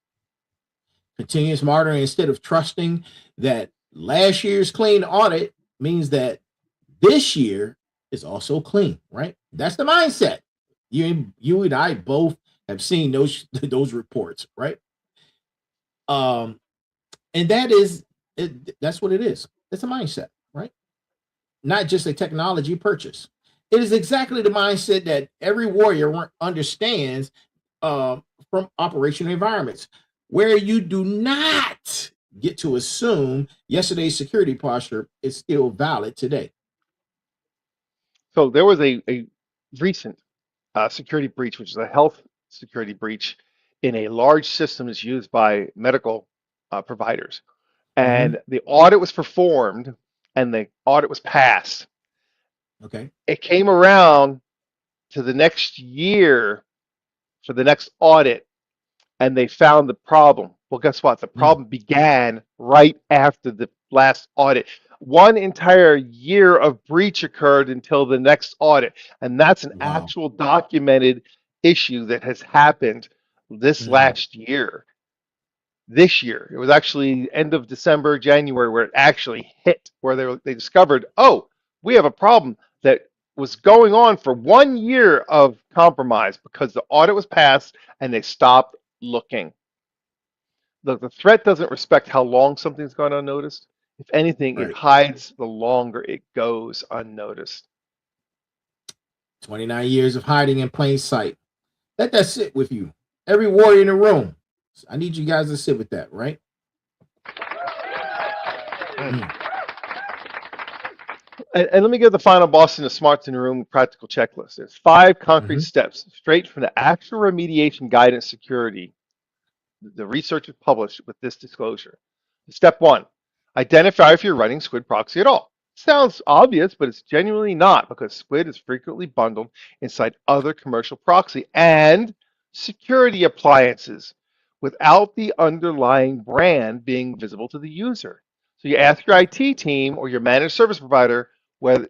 Continuous monitoring instead of trusting that last year's clean audit means that this year is also clean, right? That's the mindset. You and I both have seen those reports, right? And that is that's what it is. It's a mindset, right? Not just a technology purchase. It is exactly the mindset that every warrior understands from operational environments, where you do not get to assume yesterday's security posture is still valid today. So there was a recent security breach, which is a health security breach in a large system that's used by medical providers. And the audit was performed and the audit was passed. Okay. It came around to the next year for the next audit and they found the problem. Well, guess what? The problem began right after the last audit. One entire year of breach occurred until the next audit. And that's an Wow. actual documented issue that has happened this last year. This year, it was actually end of December, January, where it actually hit, where they discovered, oh, we have a problem that was going on for 1 year of compromise because the audit was passed and they stopped looking. The threat doesn't respect how long something's gone unnoticed. If anything, it Right. hides the longer it goes unnoticed. 29 years of hiding in plain sight. Let that sit with you. Every warrior in the room. I need you guys to sit with that, right? And let me give the final boss in the smarts in the room practical checklist. There's 5 concrete steps straight from the actual remediation guidance security. The research is published with this disclosure. Step 1, identify if you're running Squid proxy at all. Sounds obvious, but it's genuinely not because Squid is frequently bundled inside other commercial proxy and security appliances without the underlying brand being visible to the user. So you ask your IT team or your managed service provider whether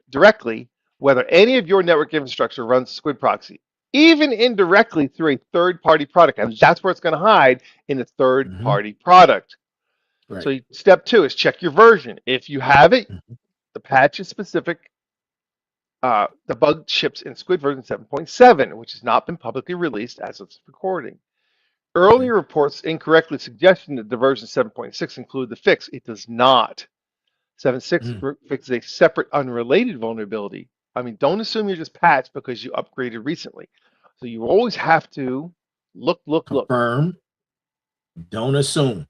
any of your network infrastructure runs Squid proxy, even indirectly through a third-party product. And that's where it's going to hide, in a third-party product. Right. So step 2 is check your version. If you have it, the patch is specific. The bug ships in Squid version 7.7, which has not been publicly released as of this recording. Earlier reports incorrectly suggesting that the version 7.6 include the fix. It does not. 7.6 fixes a separate, unrelated vulnerability. I mean, don't assume you're just patched because you upgraded recently. So you always have to look. Confirm. Don't assume.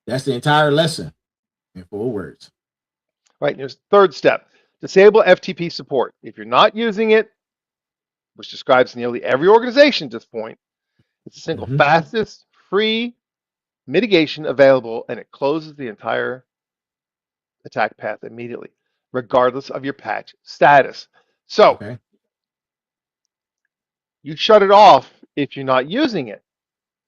That's the entire lesson in 4 words. Right. There's third step. Disable FTP support. If you're not using it, which describes nearly every organization at this point, it's the single fastest, free mitigation available, and it closes the entire attack path immediately, regardless of your patch status. So you shut it off if you're not using it.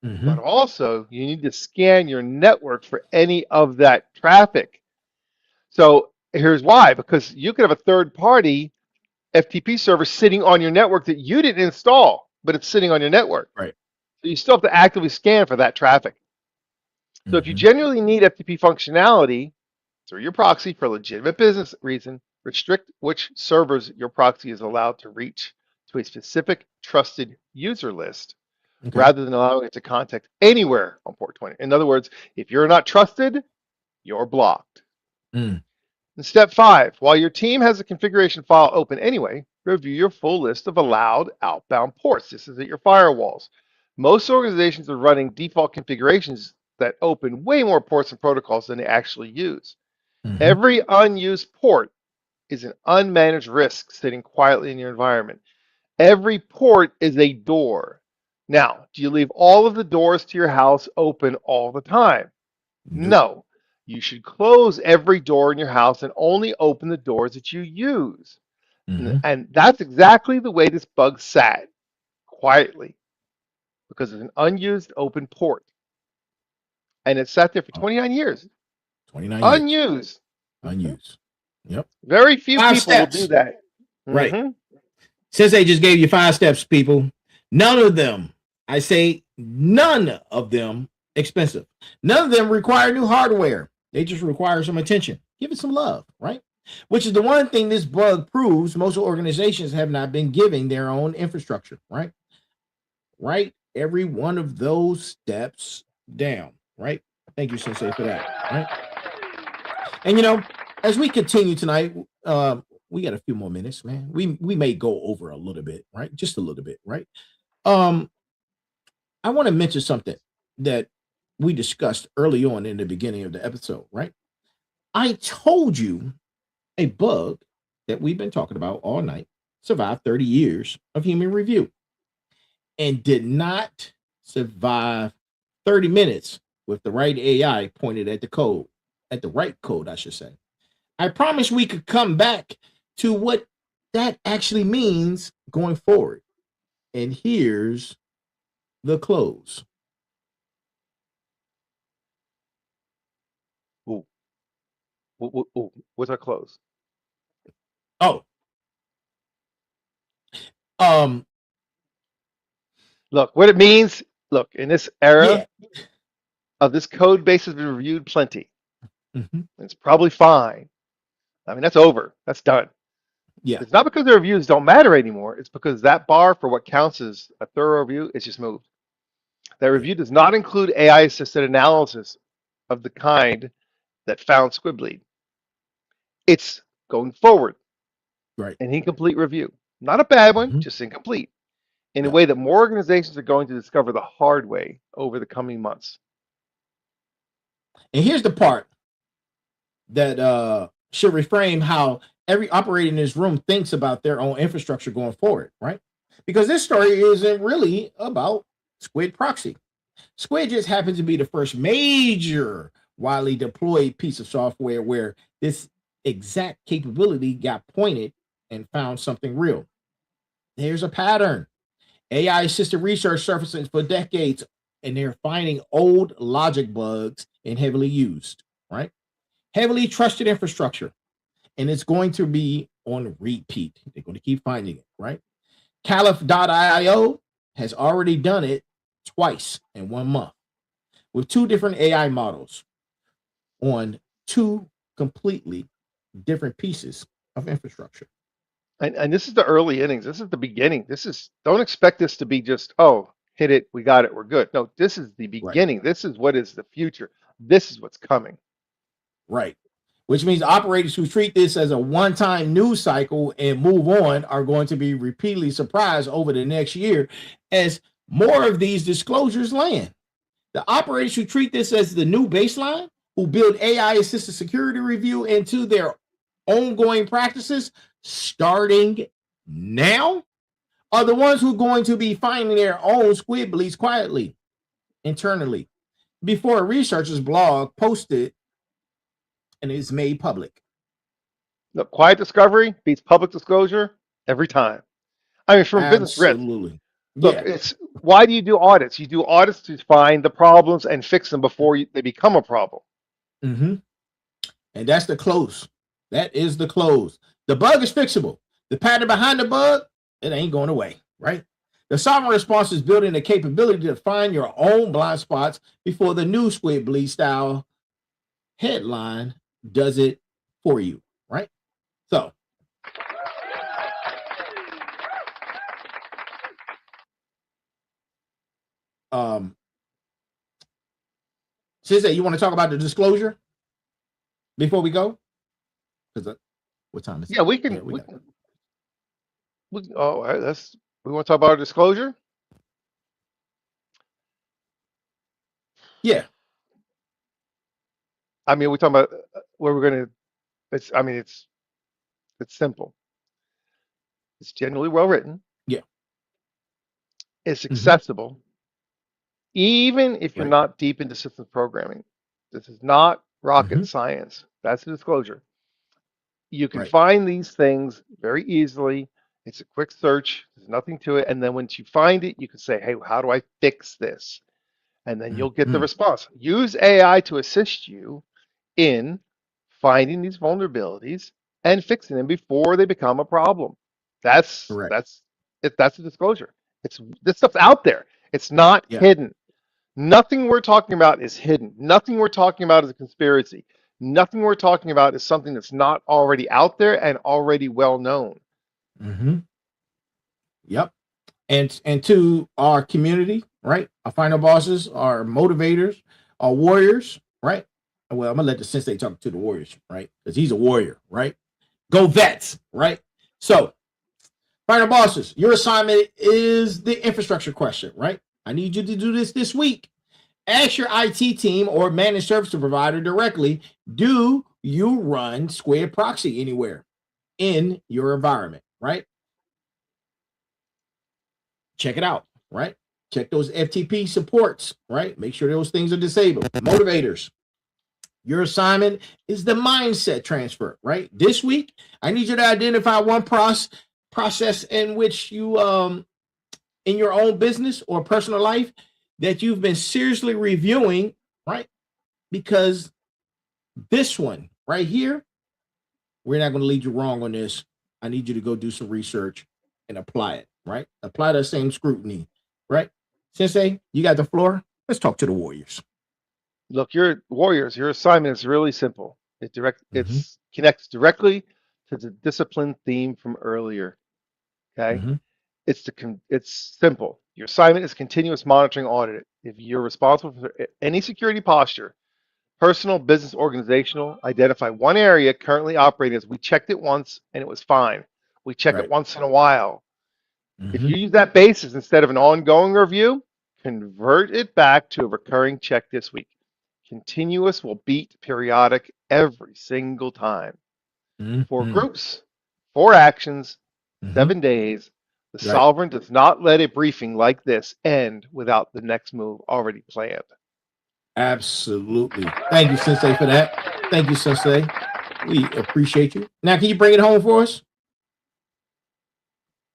But also, you need to scan your network for any of that traffic. So here's why, because you could have a third-party FTP server sitting on your network that you didn't install, but it's sitting on your network. Right. So you still have to actively scan for that traffic. So if you genuinely need FTP functionality through your proxy for a legitimate business reason, restrict which servers your proxy is allowed to reach to a specific trusted user list, rather than allowing it to contact anywhere on port 20. In other words, if you're not trusted, you're blocked. In step 5, while your team has a configuration file open anyway, review your full list of allowed outbound ports. This is at your firewalls. Most organizations are running default configurations that open way more ports and protocols than they actually use. Every unused port is an unmanaged risk sitting quietly in your environment. Every port is a door. Now, do you leave all of the doors to your house open all the time? No. You should close every door in your house and only open the doors that you use. And that's exactly the way this bug sat, quietly, because it's an unused open port. And it sat there for 29 years. 29 unused. Unused. Yep. Very few 5 people steps. will do that. Right. SENSEI just gave you 5 steps, people. None of them, I say none of them expensive. None of them require new hardware. They just require some attention. Give it some love, right? Which is the one thing this bug proves most organizations have not been giving their own infrastructure, right? Write every one of those steps down, right? Thank you, SENSEI, for that, right? And, you know, as we continue tonight, we got a few more minutes, man. We may go over a little bit, right? Just a little bit, right? I want to mention something that we discussed early on in the beginning of the episode, right? I told you a bug that we've been talking about all night survived 30 years of human review and did not survive 30 minutes with the right AI pointed at the code, at the right code, I should say. I promise we could come back to what that actually means going forward. And here's the close. Ooh. What's our close? Oh, look, what it means, look, in this era yeah. of this code base has been reviewed plenty. Mm-hmm. It's probably fine. I mean, that's over. That's done. Yeah. It's not because the reviews don't matter anymore. It's because that bar for what counts as a thorough review is just moved. That review does not include AI-assisted analysis of the kind that found Squidbleed. It's going forward, Right. an incomplete review. Not a bad one, Mm-hmm. just incomplete. In a Yeah. way that more organizations are going to discover the hard way over the coming months. And here's the part that should reframe how every operator in this room thinks about their own infrastructure going forward, right? Because this story isn't really about Squid Proxy. Squid just happens to be the first major widely deployed piece of software where this exact capability got pointed and found something real. There's a pattern. AI assisted research surfacing for decades, and they're finding old logic bugs and heavily used, right? Heavily trusted infrastructure, and it's going to be on repeat. They're going to keep finding it, right? Caliph.io has already done it twice in 1 month with 2 different AI models on 2 completely different pieces of infrastructure. And this is the early innings. This is the beginning. Don't expect this to be just, oh, hit it, we got it, we're good. No, this is the beginning. Right. This is what is the future. This is what's coming. Right. Which means operators who treat this as a one-time news cycle and move on are going to be repeatedly surprised over the next year as more of these disclosures land. The operators who treat this as the new baseline, who build AI-assisted security review into their ongoing practices starting now, are the ones who are going to be finding their own Squidbleeds quietly, internally, before a researcher's blog posted and is made public. Look, quiet discovery beats public disclosure every time. I mean, from business risk. Absolutely. Look, Yeah. it's why do you do audits? You do audits to find the problems and fix them before they become a problem. Mm-hmm. And that's the close. That is the close. The bug is fixable. The pattern behind the bug, it ain't going away, right? The sovereign response is building the capability to find your own blind spots before the new Squidbleed style headline does it for you, right? So, Sensei, you want to talk about the disclosure before we go? Because what time is it? Yeah, we can. All right, we want to talk about our disclosure. Yeah. I mean, we're talking about where we're going to. It's simple. It's generally well written. Yeah. It's accessible, even if you're Right. not deep into systems programming. This is not rocket science. That's the disclosure. You can find these things very easily. It's a quick search. There's nothing to it. And then once you find it, you can say, hey, how do I fix this? And then you'll get the response. Use AI to assist you in finding these vulnerabilities and fixing them before they become a problem. That's the disclosure. This stuff's out there. It's not hidden. Nothing we're talking about is hidden. Nothing we're talking about is a conspiracy. Nothing we're talking about is something that's not already out there and already well known. Yep. And to our community, right? Our final bosses, our motivators, our warriors, right? Well, I'm gonna let the sensei talk to the warriors, right? Because he's a warrior, right? Go vets, right? So, final bosses, your assignment is the infrastructure question, right? I need you to do this week. Ask your IT team or managed service provider directly, do you run Squid Proxy anywhere in your environment, right? Check it out, right? Check those FTP supports, right? Make sure those things are disabled. Motivators. Your assignment is the mindset transfer, right? This week, I need you to identify one process in which you, in your own business or personal life, that you've been seriously reviewing, right? Because this one, right here, we're not going to lead you wrong on this. I need you to go do some research and apply it, right? Apply the same scrutiny, right? Sensei, you got the floor. Let's talk to the Warriors. Look, your Warriors, your assignment is really simple. It connects directly to the discipline theme from earlier. Okay, it's simple. Your assignment is continuous monitoring audit. If you're responsible for any security posture, personal, business, organizational, identify one area currently operating as we checked it once and it was fine. We check it once in a while. If you use that basis instead of an ongoing review, convert it back to a recurring check this week. Continuous will beat periodic every single time. 4 groups, 4 actions, 7 days. The sovereign does not let a briefing like this end without the next move already planned. Absolutely. Thank you, Sensei, for that. Thank you, Sensei. We appreciate you. Now, can you bring it home for us?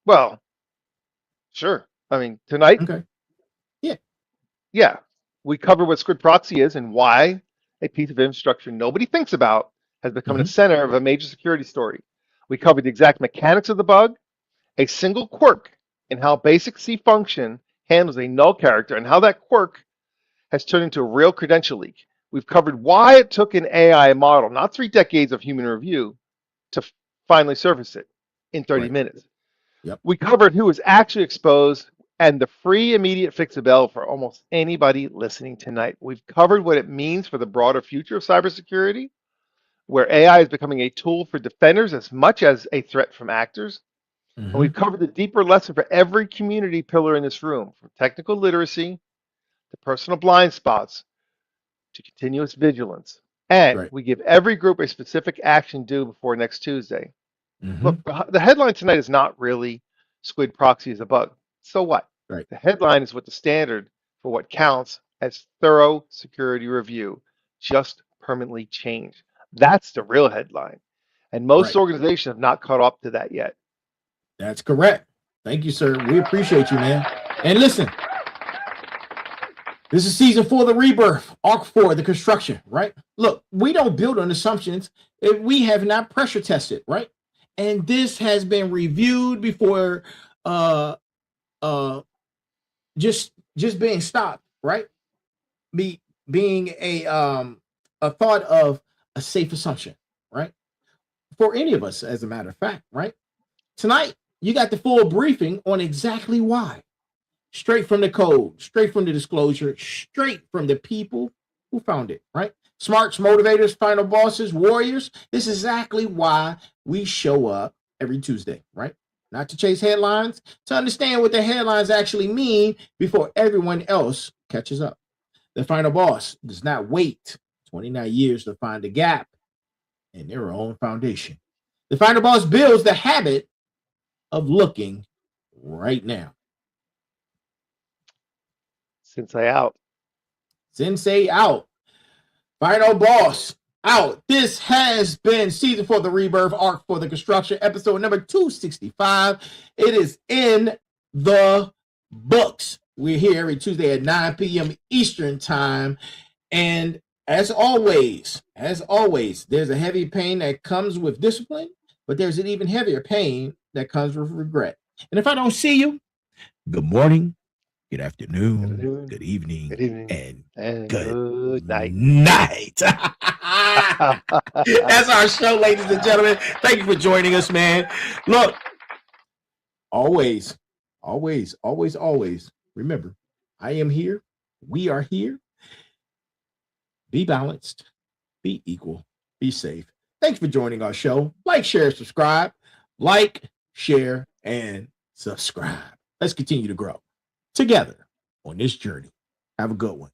Well, sure. I mean, tonight. Okay. Yeah. We cover what Squid proxy is and why a piece of infrastructure nobody thinks about has become the center of a major security story. We cover the exact mechanics of the bug, a single quirk in how basic C function handles a null character, and how that quirk has turned into a real credential leak. We've covered why it took an AI model, not 3 decades of human review, to finally surface it in 30 minutes. We covered who was actually exposed and the free immediate fix available for almost anybody listening tonight. We've covered what it means for the broader future of cybersecurity, where AI is becoming a tool for defenders as much as a threat from actors. And we've covered the deeper lesson for every community pillar in this room, from technical literacy to personal blind spots to continuous vigilance. And we give every group a specific action due before next Tuesday. Look, the headline tonight is not really Squid proxy is a bug. So what? The headline is what the standard for what counts as thorough security review just permanently changed. That's the real headline. And most organizations have not caught up to that yet. That's correct. Thank you, sir. We appreciate you, man. And listen, this is season 4 of the Rebirth, Arc 4, the construction, right? Look, we don't build on assumptions if we have not pressure tested, right? And this has been reviewed before just being stopped, right? Being a thought of a safe assumption, right? For any of us, as a matter of fact, right? Tonight, you got the full briefing on exactly why. Straight from the code, straight from the disclosure, straight from the people who found it, right? Smarts, motivators, final bosses, warriors. This is exactly why we show up every Tuesday, right? Not to chase headlines, to understand what the headlines actually mean before everyone else catches up. The final boss does not wait 29 years to find a gap in their own foundation. The final boss builds the habit of looking right now. Sensei out. Sensei out. Final boss out. This has been season 4 of the Rebirth, Arc for the Construction, episode number 265. It is in the books. We're here every Tuesday at 9 p.m. Eastern time. And as always, there's a heavy pain that comes with discipline, but there's an even heavier pain that comes with regret. And if I don't see you, good morning, good afternoon, good evening, and good night. That's our show, ladies and gentlemen. Thank you for joining us, man. Look, always, remember, I am here. We are here. Be balanced, be equal, be safe. Thanks for joining our show. Like, share, subscribe. Like, share, and subscribe. Let's continue to grow together on this journey. Have a good one.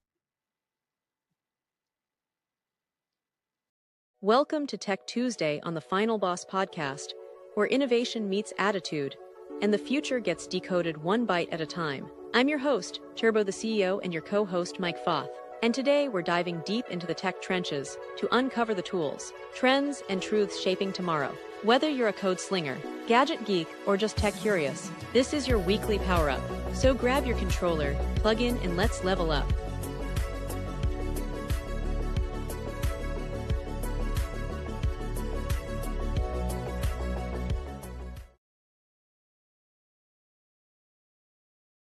Welcome to Tech Tuesday on the Final Boss podcast, where innovation meets attitude and the future gets decoded one byte at a time. I'm your host, Turbo the CEO, and your co-host, Mike Foth. And today we're diving deep into the tech trenches to uncover the tools, trends, and truths shaping tomorrow. Whether you're a code slinger, gadget geek, or just tech curious, this is your weekly power-up. So grab your controller, plug in, and let's level up.